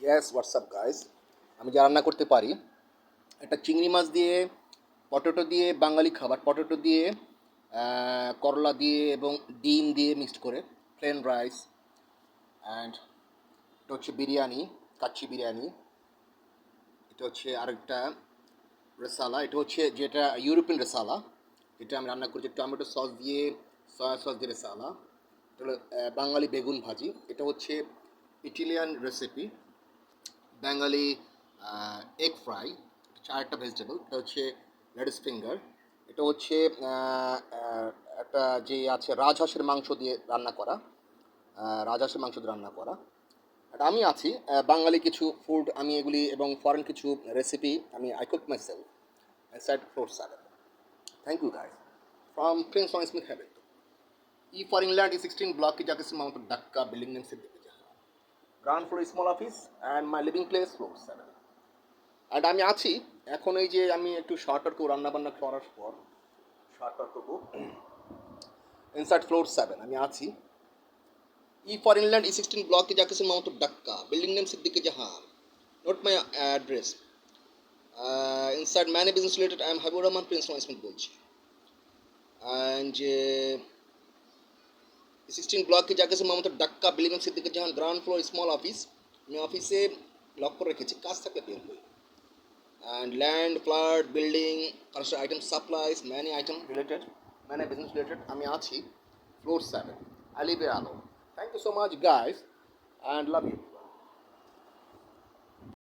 Yes WhatsApp guys, আমি যা রান্না করতে পারি একটা চিংড়ি মাছ দিয়ে, পটেটো দিয়ে, বাঙালি খাবার পটেটো দিয়ে, করলা দিয়ে এবং ডিম দিয়ে মিক্সড করে প্লেন রাইস, অ্যান্ড এটা হচ্ছে বিরিয়ানি, কাচ্চি বিরিয়ানি। এটা হচ্ছে আরেকটা রেসালা, এটা হচ্ছে যেটা ইউরোপিয়ান রেসালা, এটা আমি রান্না করছি টমেটো সস দিয়ে, সয়া সস দিয়ে রেসালা। এটা হলো বাঙালি বেগুন ভাজি। এটা হচ্ছে Italian recipe, Bengali egg fry. আরেকটা ভেজিটেবল, এটা হচ্ছে লেডিস ফিঙ্গার। এটা হচ্ছে একটা যে আছে রাজহাঁসের মাংস দিয়ে রান্না করা, রাজহাঁসের মাংস দিয়ে রান্না করা। আর আমি আছি বাঙালি কিছু ফুড, আমি এগুলি এবং ফরেন কিছু রেসিপি আমি I cook my self side floor salad. Thank you guys from Prince one Smith habit. E for England E 16 block की जाके माउंट डक्का बिल्डिंग नेम से ground floor small office and my living place floor 7। And আমি আছি এখন, এই যে আমি একটু শর্টকাট করবো রান্নাবান্না করার পর, শর্টকাট করবো ইনসাইড ফ্লোর 7 আমি আছি। E for England E 16 block की जाके माउंट डक्का building name Siddiqui Jahan. Note my address inside many business related I am Habibur Rahman prince one Smith बोलছি। অ্যান্ড 16 ব্লক কি যাকে মামতো ডাক্কা building Siddiqui Jahan ground floor small office. আমি অফিসে লক করে রেখেছি, কাজ থাকলে বের হই। And land flat building construction item supplies many item related, many business related আমি আছি ফ্লোর 7 আলিবে আলো। Thank you so much guys and love you.